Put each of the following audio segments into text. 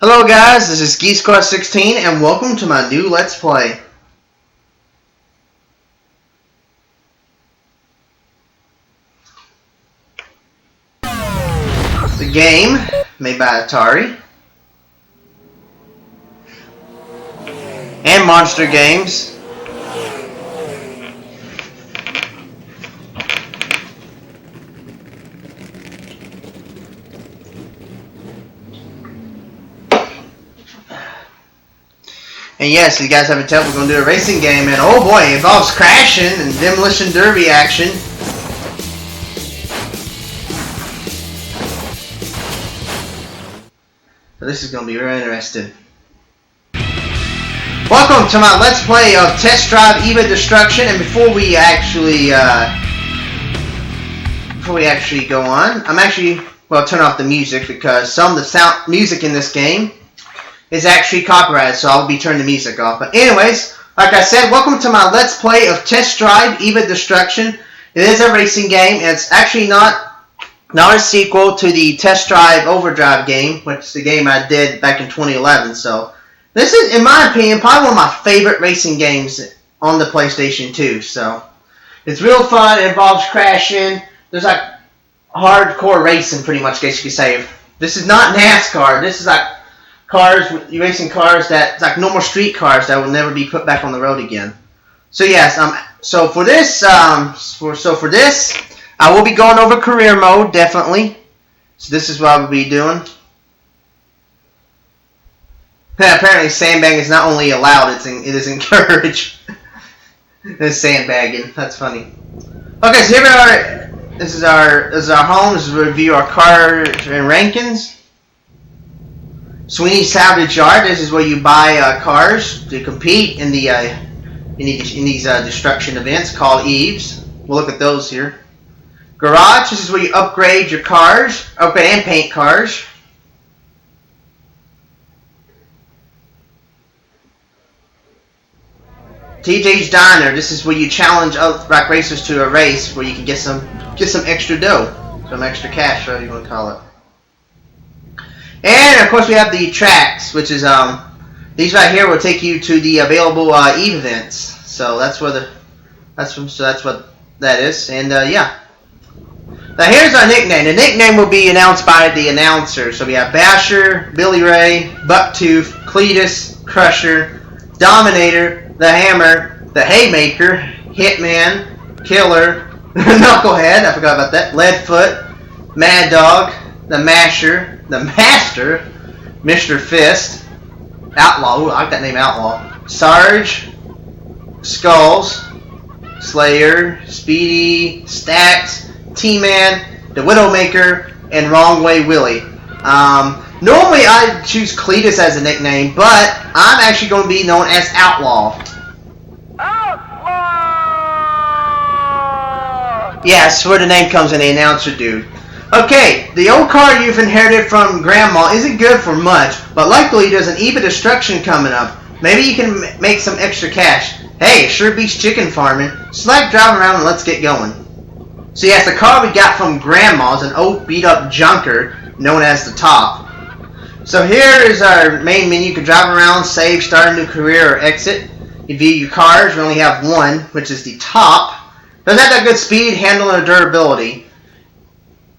Hello guys, this is GeeseCar16 and welcome to my new Let's Play. The game, made by Atari and Monster Games. And yes, you guys haven't told, we're going to do a racing game, and oh boy, it involves crashing and demolition derby action. So this is going to be very interesting. Welcome to my Let's Play of Test Drive EVA Destruction, and before we actually go on, turn off the music because some of the music in this game is actually copyrighted, so I'll be turning the music off. But anyways, like I said, welcome to my Let's Play of Test Drive EVA Destruction. It is a racing game, and it's actually not a sequel to the Test Drive Overdrive game, which is the game I did back in 2011. So this is, in my opinion, probably one of my favorite racing games on the PlayStation 2. So it's real fun. It involves crashing. There's like hardcore racing, pretty much, I guess you could say. This is not NASCAR. This is like you're racing cars that's like normal street cars that will never be put back on the road again. So yes, so for this, I will be going over career mode definitely. So this is what I will be doing. Yeah, apparently sandbagging is not only allowed, it is encouraged. It's sandbagging. That's funny. Okay, so here we are. This is our home. This is a review our car and rankings. Sweeney Salvage Yard. This is where you buy cars to compete in the in these destruction events called EVs. We'll look at those here. Garage. This is where you upgrade your cars, upgrade and paint cars. TJ's Diner. This is where you challenge other rack racers to a race where you can get some extra dough, some extra cash, whatever you want to call it. And of course we have the tracks, which is these right here will take you to the available EVE events. So that's what that is. And yeah. Now here's our nickname. The nickname will be announced by the announcer. So we have Basher, Billy Ray, Bucktooth, Cletus, Crusher, Dominator, the Hammer, the Haymaker, Hitman, Killer, Knucklehead, I forgot about that, Leadfoot, Mad Dog, the Masher, the Master, Mr. Fist, Outlaw, ooh, I like that name, Outlaw, Sarge, Skulls, Slayer, Speedy, Stacks, T-Man, the Widowmaker, and Wrong Way Willie. Normally I choose Cletus as a nickname, but I'm actually going to be known as Outlaw. Outlaw! Yes, where the name comes in, the announcer dude. Okay, the old car you've inherited from Grandma isn't good for much, but luckily there's an EVA Destruction coming up. Maybe you can make some extra cash. Hey, it sure beats chicken farming. Select drive around and let's get going. So yes, the car we got from Grandma is an old beat-up junker known as the Top. So here is our main menu. You can drive around, save, start a new career, or exit. You view your cars. We only have one, which is the Top. Doesn't have that good speed, handling, or durability.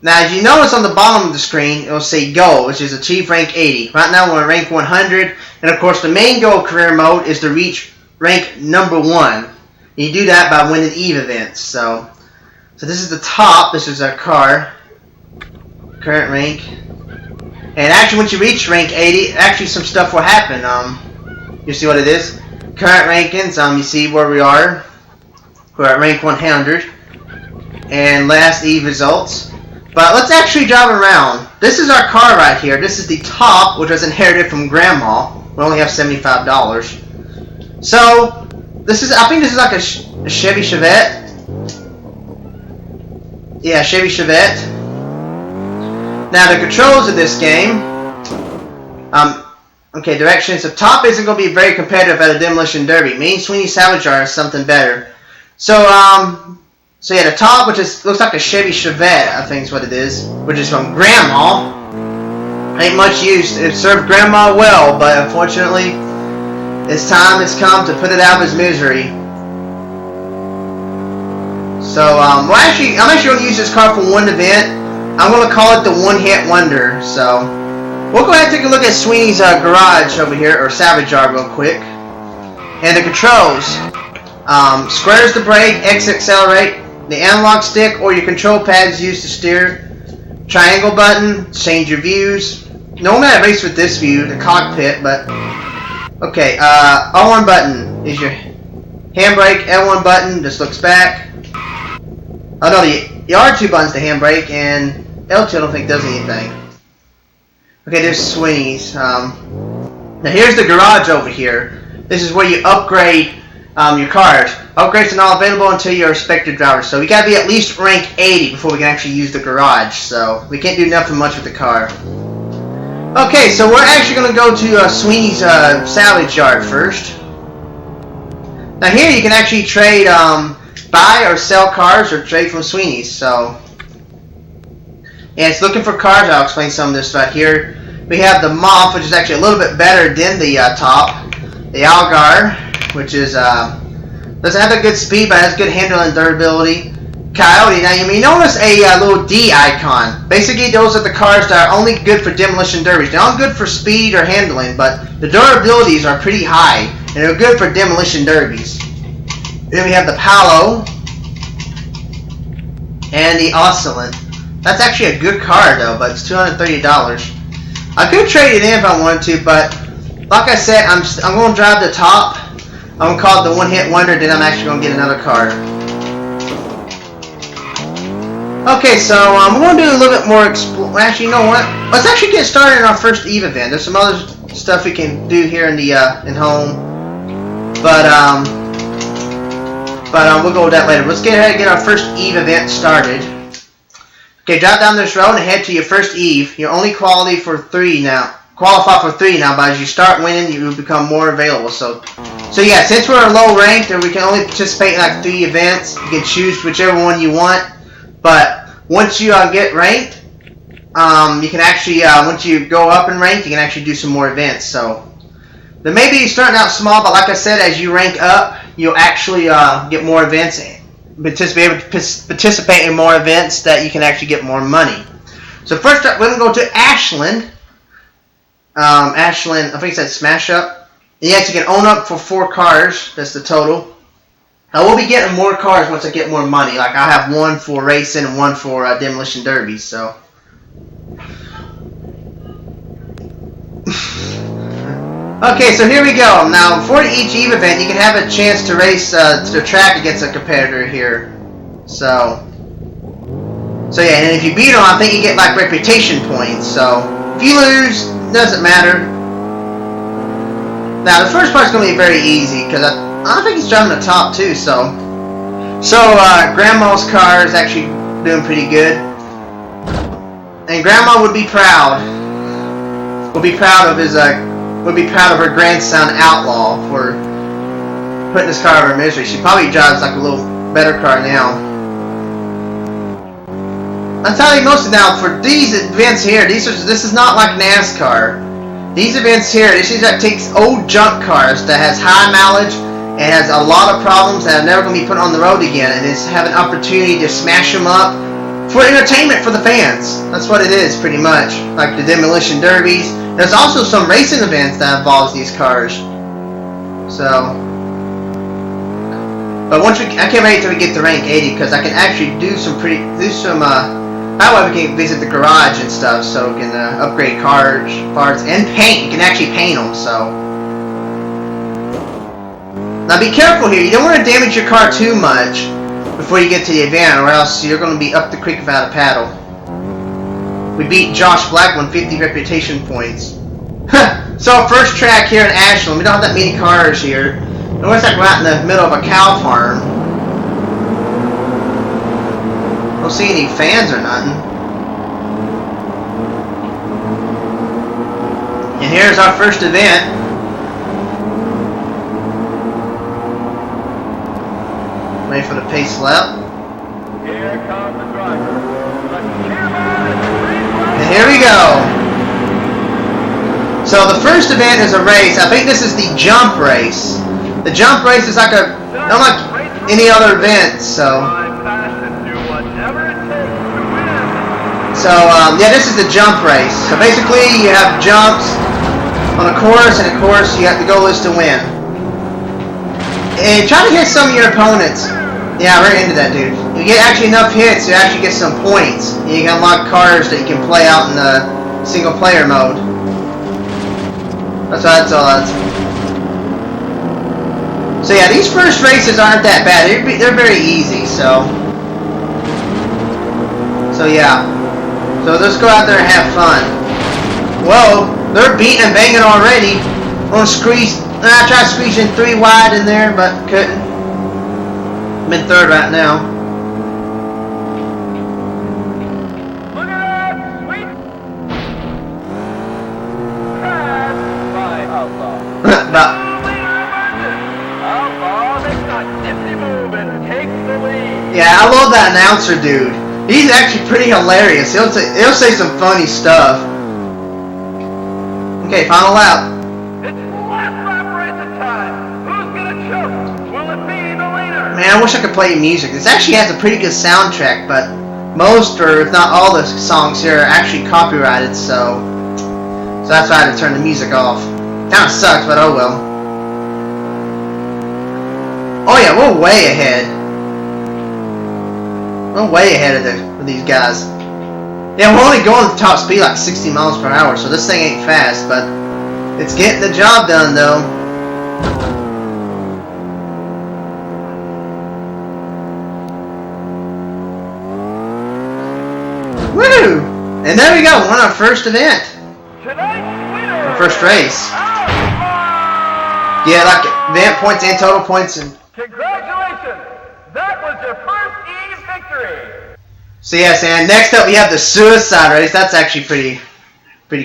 Now, as you notice on the bottom of the screen, it will say Go, which is Achieve Rank 80. Right now, we're at Rank 100. And, of course, the main goal of career mode is to reach Rank number 1. You do that by winning EVE events. So this is the Top. This is our car. Current rank. And actually, once you reach Rank 80, actually some stuff will happen. You see what it is? Current rankings. You see where we are. We're at Rank 100. And last EVE results. But let's actually drive around. This is our car right here. This is the Top, which was inherited from Grandma. We only have $75. So this is, I think this is like a Chevy Chevette. Yeah, Chevy Chevette. Now the controls of this game. Okay, directions. The Top isn't going to be very competitive at a demolition derby. Me and Sweeney Salvage Yard is something better. So yeah, the Top, which looks like a Chevy Chevette, I think is what it is, which is from Grandma. Ain't much use. It served Grandma well, but unfortunately, its time has come to put it out of its misery. So, well, actually, I'm actually going to use this car for one event. I'm going to call it the one-hit wonder. So, we'll go ahead and take a look at Sweeney's garage over here, or salvage yard, real quick. And the controls. Square is the brake, X accelerate. The analog stick or your control pad is used to steer. Triangle button, change your views. Normally I race with this view, the cockpit, but okay. R1 button is your handbrake. L1 button just looks back. Oh no, the R2 button's the handbrake, and L2 I don't think does anything. Okay, there's Sweeney's. Now here's the garage over here. This is where you upgrade your cars. Upgrades are not available until you're a Spectre driver, so we gotta be at least rank 80 before we can actually use the garage. So we can't do nothing much with the car. Okay, so we're actually gonna go to Sweeney's salvage yard first. Now here you can actually trade, buy or sell cars or trade from Sweeney's. So, and it's looking for cars. I'll explain some of this right here. We have the Moth, which is actually a little bit better than the top. The Algar, which is doesn't have a good speed, but has good handling and durability. Coyote. Now you may notice a little D icon. Basically, those are the cars that are only good for demolition derbies. They're not good for speed or handling, but the durabilities are pretty high, and they're good for demolition derbies. Then we have the Palo and the Oscillant. That's actually a good car though, but it's $230. I could trade it in if I wanted to, but like I said, I'm going to drive the top. I'm going to call it the one-hit wonder, then I'm actually going to get another car. Okay, so we're going to do a little bit more actually, you know what? Let's actually get started in our first EVE event. There's some other stuff we can do here in the in home, but we'll go with that later. Let's get ahead and get our first EVE event started. Okay, drive down this road and head to your first EVE. You're only qualify for 3 now, but as you start winning, you will become more available. So yeah, since we're low ranked and we can only participate in like 3 events, you can choose whichever one you want. But once you get ranked, you can actually once you go up in rank, you can actually do some more events. So there may be starting out small, but like I said, as you rank up, you'll actually get more events and be able to participate in more events that you can actually get more money. So first up, we're going to go to Ashland. Ashland, I think it said Smash Up. And yes, you can own up for 4 cars. That's the total. I will be getting more cars once I get more money. Like I have 1 for racing and 1 for demolition derbies. So. Okay, so here we go. Now, before each EVE event, you can have a chance to race to the track against a competitor here. So yeah, and if you beat them, I think you get like reputation points. So if you lose, doesn't matter. Now, the first part's going to be very easy because I think he's driving the top too. So Grandma's car is actually doing pretty good, and Grandma would be proud. Would be proud of her grandson Outlaw for putting this car out of her misery. She probably drives like a little better car now. I'm telling you, most of now for these events here, this is not like NASCAR. These events here, this is that takes old junk cars that has high mileage and has a lot of problems that are never going to be put on the road again, and it's have an opportunity to smash them up for entertainment for the fans. That's what it is, pretty much. Like the demolition derbies. There's also some racing events that involves these cars. So, but once I can't wait until we get to rank 80 because I can actually do some. That way we can visit the garage and stuff, so we can upgrade cars, parts, and paint. You can actually paint them. So now be careful here. You don't want to damage your car too much before you get to the event, or else you're going to be up the creek without a paddle. We beat Josh Black, 150 reputation points. So our first track here in Ashland, we don't have that many cars here. It looks like we're out in the middle of a cow farm. Don't see any fans or nothing. And here's our first event. Wait for the pace lap. Here comes the driver. And here we go. So the first event is a race. I think this is the jump race. The jump race is like unlike any other event. So yeah, this is the jump race. So basically, you have jumps on a course, and of course, the goal is to win. And try to hit some of your opponents. Yeah, we're into that, dude. You get actually enough hits, you actually get some points. You can unlock cars that you can play out in the single player mode. That's all that's. So yeah, these first races aren't that bad. They're very easy. So yeah. So let's go out there and have fun. Whoa, they're beating and banging already. I tried to squeeze in 3 wide in there, but couldn't. I'm in 3rd right now. Look at that sweet pass by Outlaw. Outlaw makes a nifty move and takes the lead. Yeah, I love that announcer dude. He's actually pretty hilarious. He'll say some funny stuff. Okay, final lap. It's last lap racing time. Who's gonna choke? Will it be the leader? Man, I wish I could play music. This actually has a pretty good soundtrack, but most, or if not all, the songs here are actually copyrighted, so that's why I had to turn the music off. Kinda sucks, but oh well. Oh yeah, we're way ahead. We're way ahead of these guys. Yeah, we're only going at the top speed like 60 miles per hour, so this thing ain't fast, but it's getting the job done, though. Woo! And there we go, won our first event. Tonight's winner. Our first race. Outlaw! Yeah, like event points and total points. And Congratulations! That was your first E victory. so yes, and next up we have the suicide race. That's actually pretty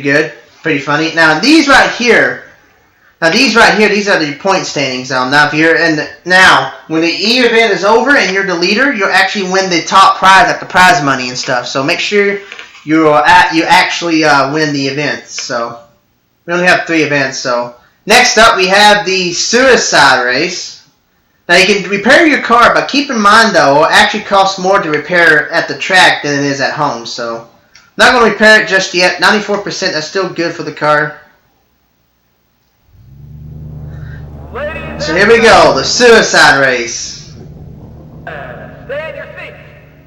good, pretty funny. Now these right here, these are the point standings. Now if you're when the E event is over and you're the leader, you'll actually win the top prize, like the prize money and stuff. So make sure you actually win the events. So we only have 3 events. So next up we have the suicide race. Now you can repair your car, but keep in mind though, it actually costs more to repair at the track than it is at home. So not going to repair it just yet. 94%, that's still good for the car. So here we go, the suicide race. Stay in your seats,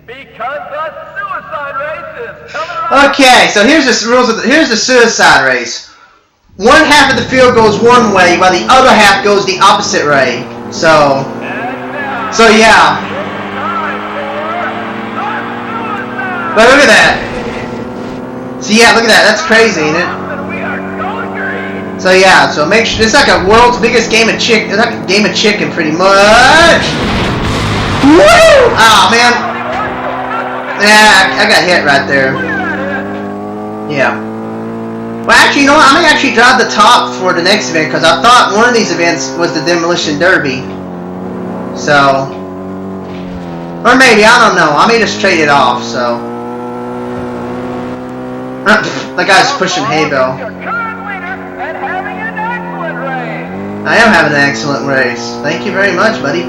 because the suicide race is coming right. Okay, so here's the rules. Here's the suicide race. One half of the field goes one way, while the other half goes the opposite way. So yeah. But look at that. So yeah, look at that. That's crazy, ain't it? So yeah, so make sure it's like a world's biggest game of chicken. It's like a game of chicken, pretty much. Woo! Oh man. Yeah, I got hit right there. Yeah. Well, actually, you know what? I may actually drive the top for the next event because I thought one of these events was the Demolition Derby. So, or maybe, I don't know. I may just trade it off. So, that guy's pushing hay bale. I am having an excellent race. Thank you very much, buddy.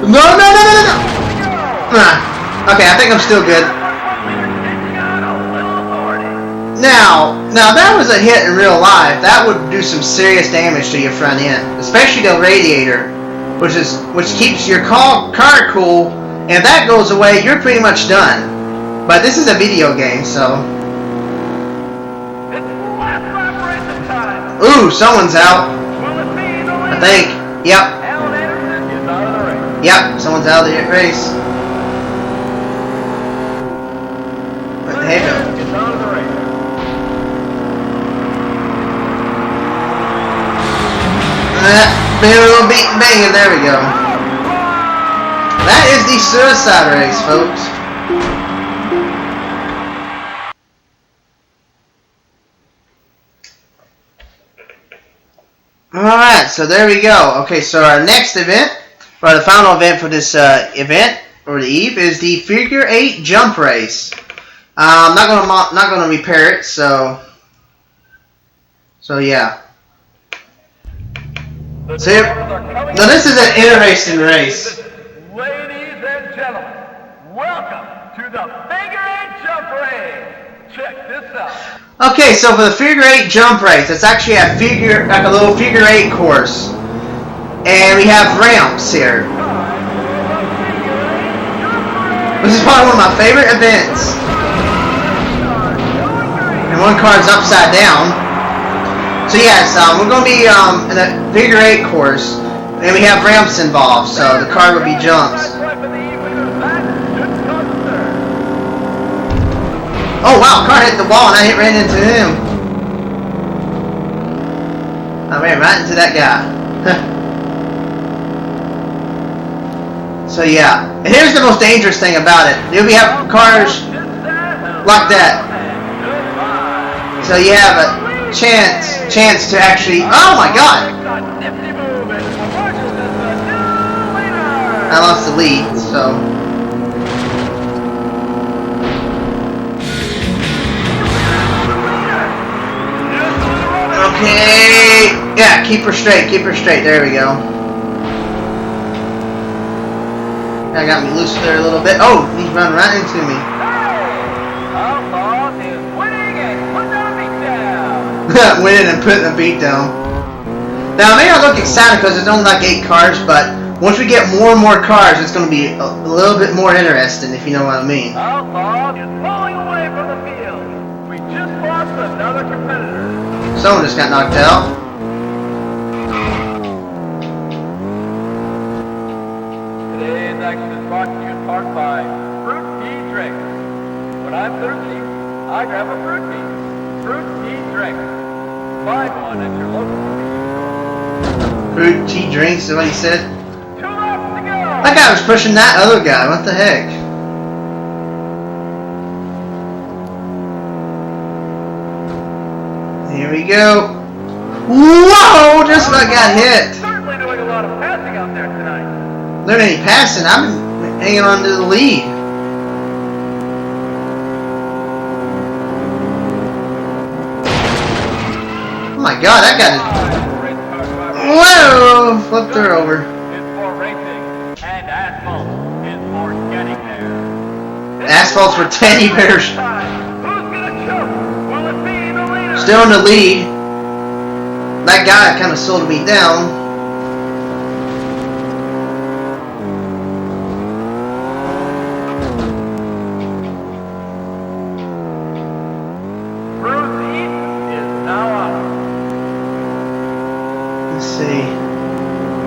No. Okay, I think I'm still good. Now that was a hit in real life. That would do some serious damage to your front end, especially the radiator, which keeps your car cool. And if that goes away, you're pretty much done. But this is a video game, so. Ooh, someone's out. I think. Yep. Yep, someone's out of the race. What the heck? Maybe a little beat and banging. There we go. That is the suicide race, folks. Alright, so there we go. Okay, so our next event, or the final event for this event, or the eve, is the figure 8 jump race. I'm not gonna repair it, so So yeah. The So now this is an interesting race. Ladies and gentlemen, welcome to the figure eight jump race. Check this out. Okay, so for the figure eight jump race, it's actually a little figure eight course, and we have ramps here. This is probably one of my favorite events. And one car is upside down. So yes, we're going to be in a figure eight course, and we have ramps involved, so the car will be jumps. Oh wow, car hit the wall and I ran into him. I ran right into that guy. So yeah, and here's the most dangerous thing about it. We have cars like that. So you have a chance to actually, oh my god! I lost the lead, so. Okay, yeah, keep her straight, there we go. That got me loose there a little bit. Oh, he's running right into me. Winning and putting a beat down. Now, I may not look excited because there's only like 8 cars, but once we get more and more cars, it's going to be a little bit more interesting, if you know what I mean. Outlaw is pulling away from the field. We just lost another competitor. Someone just got knocked out. Today's action is brought to you in part by Fruit Tea Drinks. When I'm thirsty, I grab a fruit tea. Fruit Tea Drinks. Find one at your local convenience store. Fruit tea drinks, is what he said. 2 laps to go. That guy was pushing that other guy. What the heck? Here we go. Whoa! Just about got hit. Certainly doing a lot of passing out there tonight. There ain't any passing. I've been hanging on to the lead. Oh my god, that guy just... Whoa! Flipped her over. It's for racing, and asphalt is for getting there. Asphalt's for teddy bears. Who's gonna choke? Will it be the leader? Still in the lead. That guy kind of slowed me down. Bruce Eaton is now up. Let's see.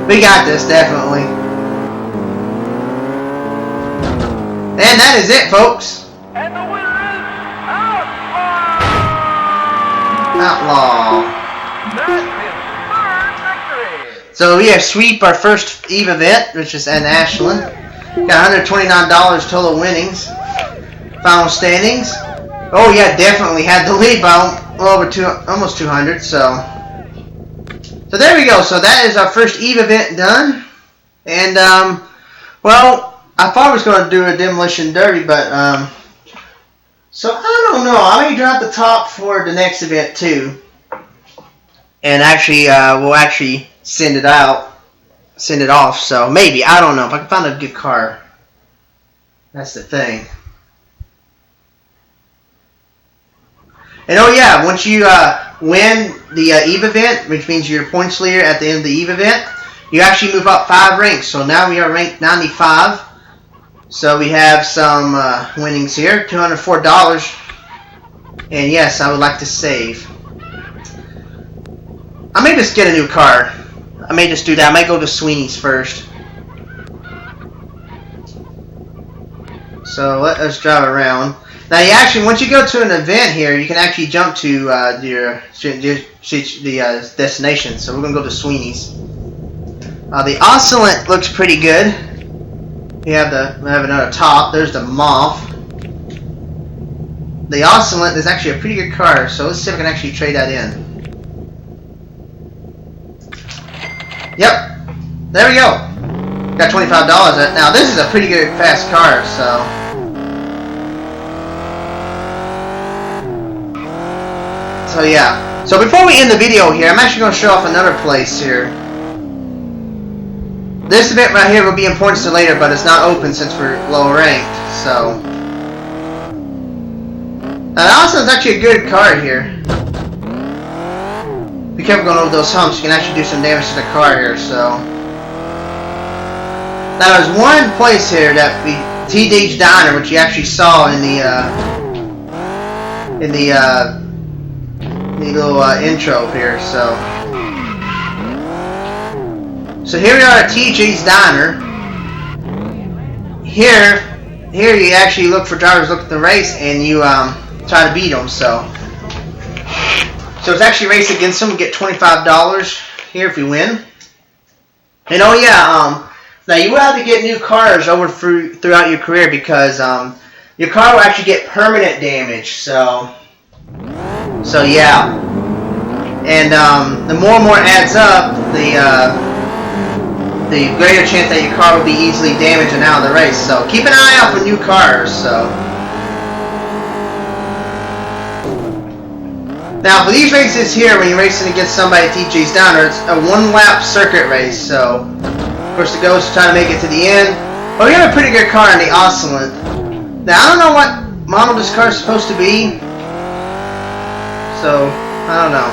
We got this, definitely. And that is it, folks. And the winner is Outlaw. That's his third victory. So we have sweep our first EVE event, which is in Ashland. Got $129 total winnings. Final standings. Oh yeah, definitely had the lead by almost 200. So there we go. So that is our first EVE event done. And well, I thought I was going to do a demolition derby, but so I don't know. I may drop the top for the next event too. And actually, we'll actually send it off. So maybe, I don't know, if I can find a good car. That's the thing. And oh yeah, once you win the EVE event, which means you're a points leader at the end of the EVE event, you actually move up 5 ranks. So now we are ranked 95. So we have some winnings here, $204. And yes, I would like to save. I may just get a new car. I may just do that. I may go to Sweeney's first. So let us drive around. Now, you actually, once you go to an event here, you can actually jump to the destination. So we're gonna go to Sweeney's. The Oscillant looks pretty good. We have another top. There's the Moth. The Oscillant is actually a pretty good car. So let's see if we can actually trade that in. Yep, there we go. Got $25. Now this is a pretty good fast car, so. So yeah, So before we end the video here, I'm actually going to show off another place here. This event right here will be important to later, but it's not open since we're low ranked. So, Ashland's actually a good car here. Be careful going over those humps. You can actually do some damage to the car here. So, now there's one place here that we TD's Diner, which you actually saw in the little intro here. So here we are at TJ's Diner. Here you actually look for drivers, look at the race, and you try to beat them. So it's actually race against them. Get $25 here if you win. And oh yeah, now you will have to get new cars throughout your career because your car will actually get permanent damage. So yeah, and the more and more it adds up, the greater chance that your car will be easily damaged and out of the race. So keep an eye out for new cars. So now for these races here, when you're racing against somebody at TJ's Diner, it's a one-lap circuit race. So of course the goal is to try to make it to the end. But we have a pretty good car in the Ashland. Now I don't know what model this car is supposed to be. So I don't know.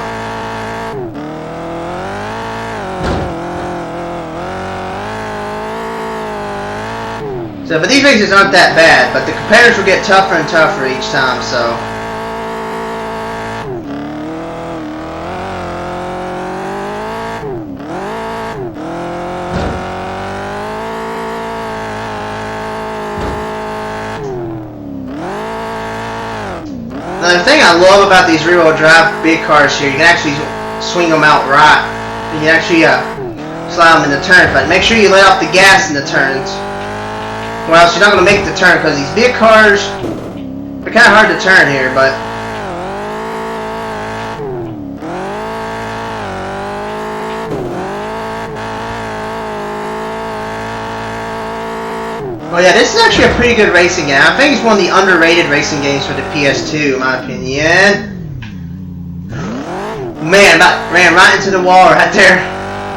So, but these races aren't that bad, but the competitors will get tougher and tougher each time, so. Another thing I love about these rear-wheel drive big cars here, you can actually swing them out right. You can actually slide them in the turn, but make sure you let off the gas in the turns. Or else you're not going to make the turn, because these big cars, they're kind of hard to turn here, but oh yeah, this is actually a pretty good racing game. I think it's one of the underrated racing games for the PS2, in my opinion. Man, about ran right into the wall right there.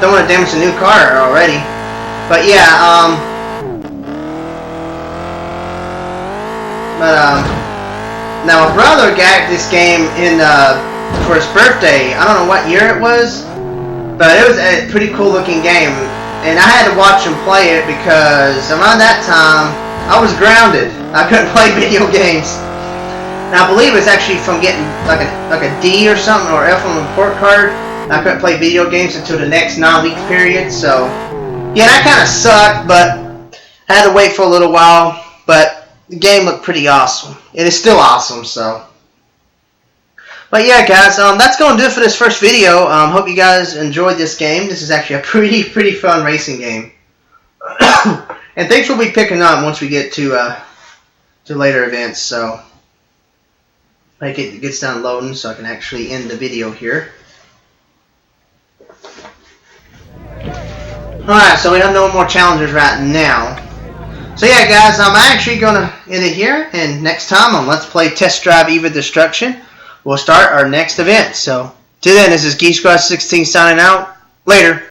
Don't want to damage the new car already. But yeah, now my brother got this game for his birthday. I don't know what year it was, but it was a pretty cool looking game, and I had to watch him play it because around that time I was grounded. I couldn't play video games. And I believe it's actually from getting like a D or something or F on the report card. I couldn't play video games until the next 9-week period. So yeah, that kind of sucked, but I had to wait for a little while. But the game looked pretty awesome. It is still awesome, so. But yeah, guys, that's going to do it for this first video. Hope you guys enjoyed this game. This is actually a pretty fun racing game. And things will be picking up once we get to later events. So, like it gets done loading, so I can actually end the video here. All right, so we have no more challenges right now. So yeah, guys, I'm actually going to end it here, and next time on Let's Play Test Drive EVA Destruction, we'll start our next event. So, till then, this is Geek Squad 16 signing out. Later.